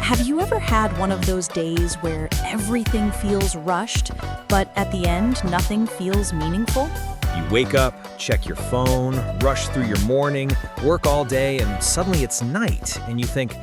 Have you ever had one of those days where everything feels rushed, but at the end, nothing feels meaningful? You wake up, check your phone, rush through your morning, work all day, and suddenly it's night, and you think,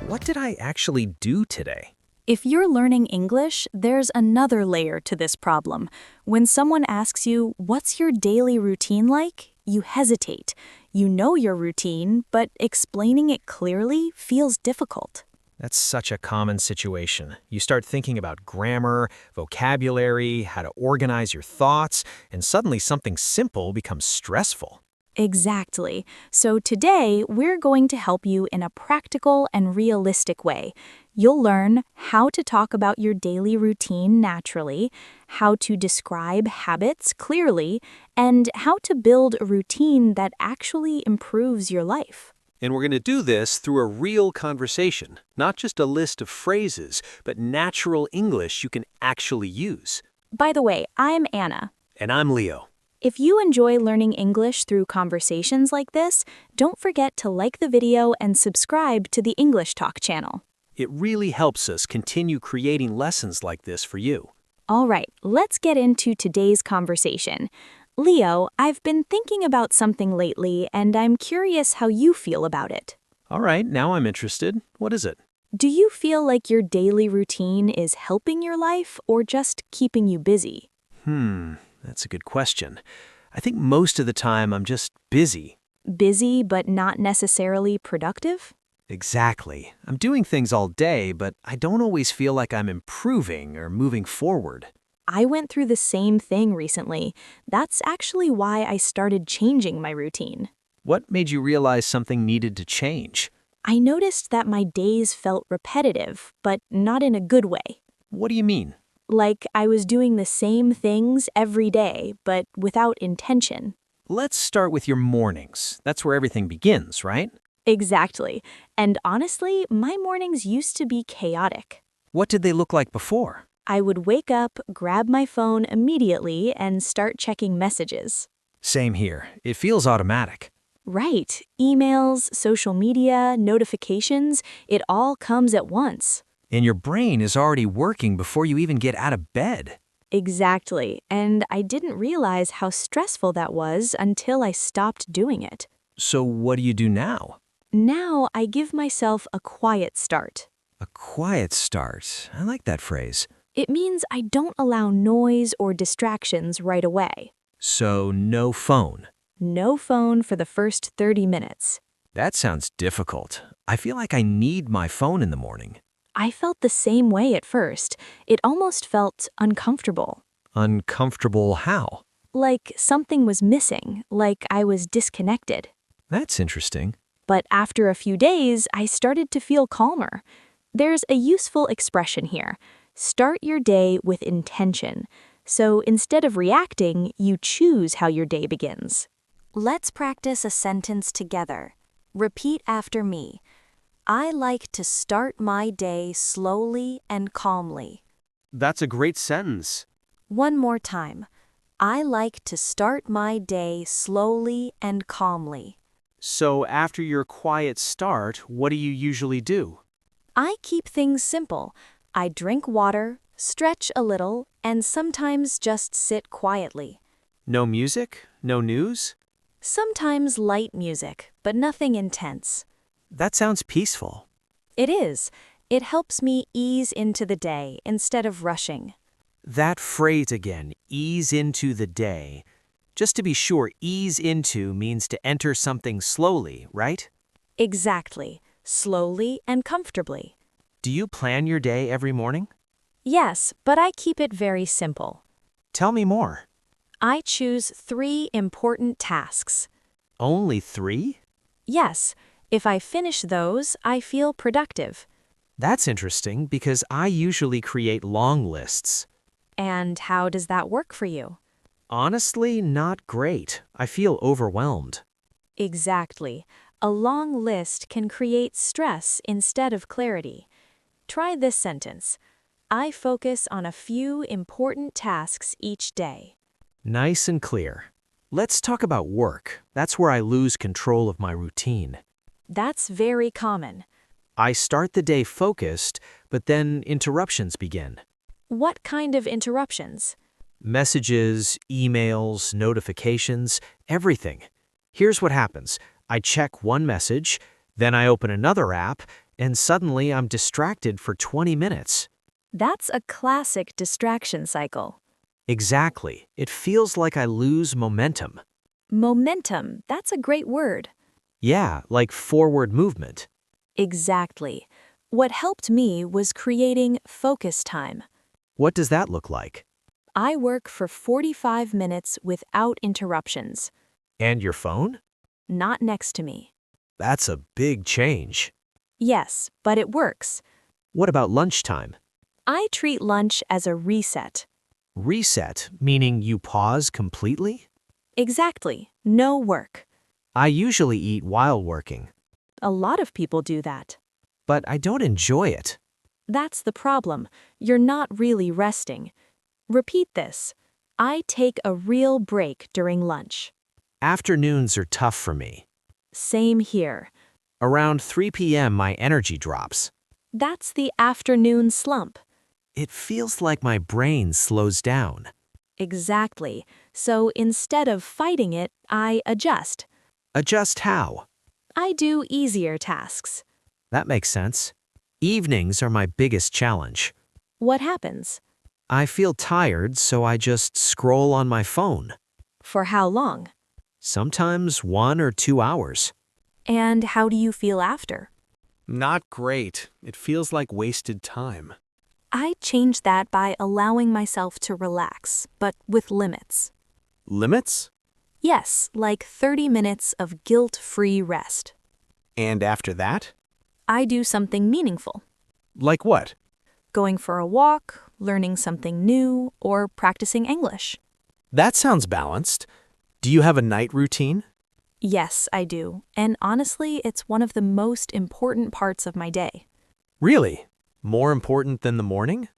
what did I actually do today? If you're learning English, there's another layer to this problem. When someone asks you, "What's your daily routine like?" you hesitate. You know your routine, but explaining it clearly feels difficult. That's such a common situation. You start thinking about grammar, vocabulary, how to organize your thoughts, and suddenly something simple becomes stressful. Exactly. So today, we're going to help you in a practical and realistic way. You'll learn how to talk about your daily routine naturally, how to describe habits clearly, and how to build a routine that actually improves your life. And we're going to do this through a real conversation, not just a list of phrases, but natural English you can actually use. By the way, I'm Anna. And I'm Leo. If you enjoy learning English through conversations like this, don't forget to like the video and subscribe to the English Talk channel. It really helps us continue creating lessons like this for you. All right, let's get into today's conversation. Leo, I've been thinking about something lately, and I'm curious how you feel about it. All right, now I'm interested. What is it? Do you feel like your daily routine is helping your life or just keeping you busy? That's a good question. I think most of the time I'm just busy. Busy but not necessarily productive? Exactly. I'm doing things all day, but I don't always feel like I'm improving or moving forward. I went through the same thing recently. That's actually why I started changing my routine. What made you realize something needed to change? I noticed that my days felt repetitive, but not in a good way. What do you mean? Like I was doing the same things every day, but without intention. Let's start with your mornings. That's where everything begins, right? Exactly. And honestly, my mornings used to be chaotic. What did they look like before? I would wake up, grab my phone immediately, and start checking messages. Same here. It feels automatic. Right. Emails, social media, notifications, it all comes at once. And your brain is already working before you even get out of bed. Exactly. And I didn't realize how stressful that was until I stopped doing it. So what do you do now? Now I give myself a quiet start. A quiet start. I like that phrase. It means I don't allow noise or distractions right away. So no phone. No phone for the first 30 minutes. That sounds difficult. I feel like I need my phone in the morning. I felt the same way at first. It almost felt uncomfortable. Uncomfortable how? Like something was missing, like I was disconnected. That's interesting. But after a few days, I started to feel calmer. There's a useful expression here. Start your day with intention. So instead of reacting, you choose how your day begins. Let's practice a sentence together. Repeat after me. I like to start my day slowly and calmly. That's a great sentence. One more time. I like to start my day slowly and calmly. So after your quiet start, what do you usually do? I keep things simple. I drink water, stretch a little, and sometimes just sit quietly. No music? No news? Sometimes light music, but nothing intense. That sounds peaceful. It is. It helps me ease into the day instead of rushing. That phrase again, ease into the day. Just to be sure, ease into means to enter something slowly, right? Exactly. Slowly and comfortably. Do you plan your day every morning? Yes, but I keep it very simple. Tell me more. I choose 3 important tasks. Only 3? Yes, if I finish those, I feel productive. That's interesting because I usually create long lists. And how does that work for you? Honestly, not great. I feel overwhelmed. Exactly. A long list can create stress instead of clarity. Try this sentence. I focus on a few important tasks each day. Nice and clear. Let's talk about work. That's where I lose control of my routine. That's very common. I start the day focused, but then interruptions begin. What kind of interruptions? Messages, emails, notifications, everything. Here's what happens. I check one message, then I open another app, and suddenly I'm distracted for 20 minutes. That's a classic distraction cycle. Exactly. It feels like I lose momentum. Momentum, that's a great word. Yeah, like forward movement. Exactly. What helped me was creating focus time. What does that look like? I work for 45 minutes without interruptions, And your phone? not next to me. That's a big change. Yes, but it works. What about lunchtime? I treat lunch as a reset. Reset, meaning you pause completely? Exactly. No work. I usually eat while working, A lot of people do that. but I don't enjoy it. That's the problem. You're not really resting. Repeat this. I take a real break during lunch. Afternoons are tough for me. Same here. Around 3 p.m., my energy drops. That's the afternoon slump. It feels like my brain slows down. Exactly. So instead of fighting it, I adjust. Adjust how? I do easier tasks. That makes sense. Evenings are my biggest challenge. What happens? I feel tired, so I just scroll on my phone. For how long? Sometimes 1 or 2 hours. And how do you feel after? Not great. It feels like wasted time. I change that by allowing myself to relax, but with limits. Limits? Yes, like 30 minutes of guilt-free rest. And after that? I do something meaningful. Like what? Going for a walk, learning something new, or practicing English. That sounds balanced. Do you have a night routine? Yes, I do. And honestly, it's one of the most important parts of my day. Really? More important than the morning?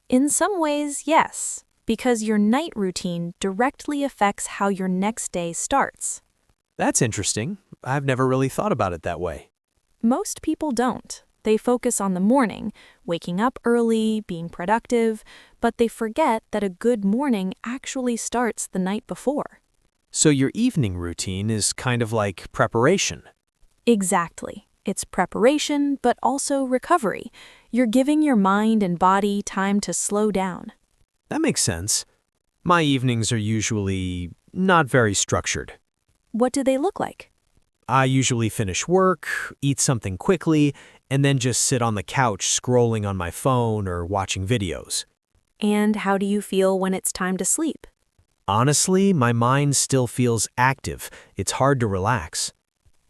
In some ways, yes, because your night routine directly affects how your next day starts. That's interesting. I've never really thought about it that way. Most people don't. They focus on the morning, waking up early, being productive, but they forget that a good morning actually starts the night before. So your evening routine is kind of like preparation. Exactly. It's preparation, but also recovery. You're giving your mind and body time to slow down. That makes sense. My evenings are usually not very structured. What do they look like? I usually finish work, eat something quickly, and then just sit on the couch scrolling on my phone or watching videos. And how do you feel when it's time to sleep? Honestly, my mind still feels active. It's hard to relax.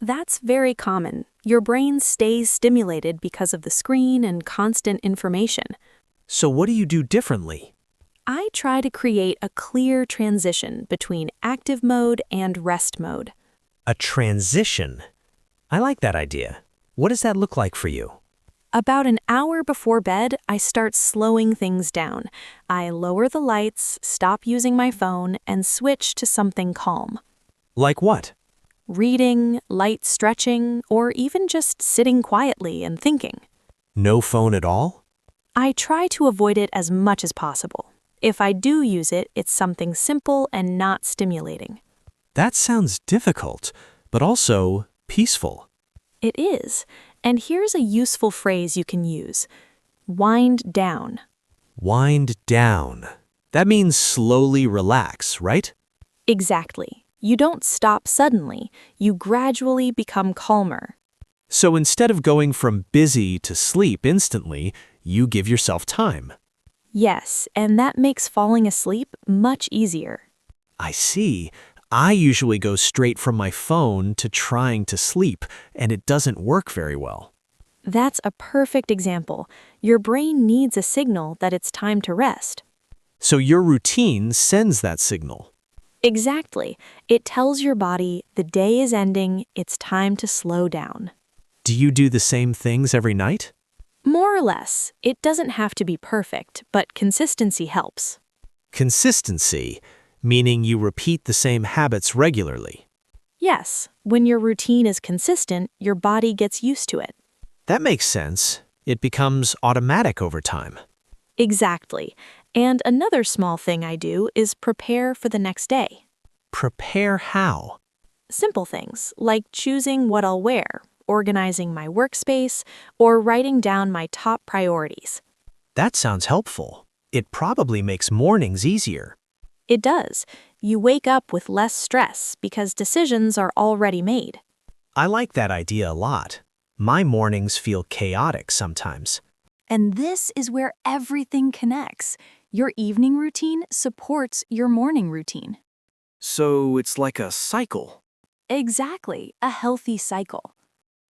That's very common. Your brain stays stimulated because of the screen and constant information. So what do you do differently? I try to create a clear transition between active mode and rest mode. A transition. I like that idea. What does that look like for you? About an hour before bed, I start slowing things down. I lower the lights, stop using my phone, and switch to something calm. Like what? Reading, light stretching, or even just sitting quietly and thinking. No phone at all? I try to avoid it as much as possible. If I do use it, it's something simple and not stimulating. That sounds difficult, but also peaceful. It is. And here's a useful phrase you can use. Wind down. Wind down. That means slowly relax, right? Exactly. You don't stop suddenly. You gradually become calmer. So instead of going from busy to sleep instantly, you give yourself time. Yes, and that makes falling asleep much easier. I see. I usually go straight from my phone to trying to sleep, and it doesn't work very well. That's a perfect example. Your brain needs a signal that it's time to rest. So your routine sends that signal. Exactly. It tells your body the day is ending, it's time to slow down. Do you do the same things every night? More or less. It doesn't have to be perfect, but consistency helps. Consistency, meaning you repeat the same habits regularly. Yes, when your routine is consistent, your body gets used to it. That makes sense. It becomes automatic over time. Exactly. And another small thing I do is prepare for the next day. Prepare how? Simple things like choosing what I'll wear, organizing my workspace, or writing down my top priorities. That sounds helpful. It probably makes mornings easier. It does. You wake up with less stress because decisions are already made. I like that idea a lot. My mornings feel chaotic sometimes. And this is where everything connects. Your evening routine supports your morning routine. So it's like a cycle. Exactly, a healthy cycle.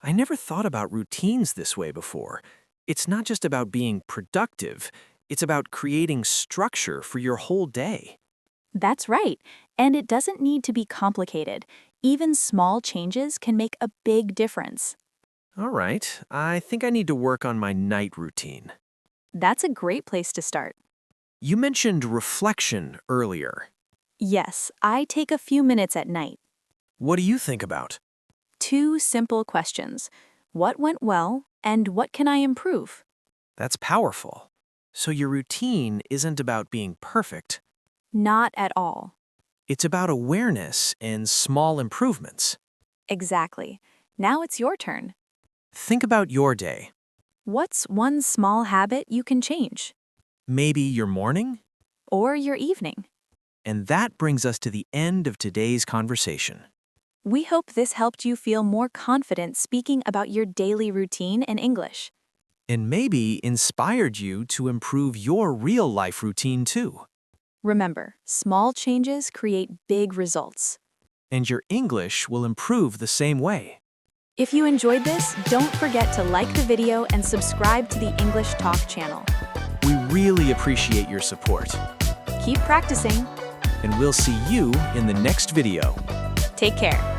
I never thought about routines this way before. It's not just about being productive, it's about creating structure for your whole day. That's right. And it doesn't need to be complicated. Even small changes can make a big difference. All right, I think I need to work on my night routine. That's a great place to start. You mentioned reflection earlier. Yes, I take a few minutes at night. What do you think about? 2 simple questions. What went well, and what can I improve? That's powerful. So your routine isn't about being perfect. Not at all. It's about awareness and small improvements. Exactly. Now it's your turn. Think about your day. What's one small habit you can change? Maybe your morning? Or your evening? And that brings us to the end of today's conversation. We hope this helped you feel more confident speaking about your daily routine in English. And maybe inspired you to improve your real-life routine too. Remember, small changes create big results. And your English will improve the same way. If you enjoyed this, don't forget to like the video and subscribe to the English Talk channel. We really appreciate your support. Keep practicing. And we'll see you in the next video. Take care.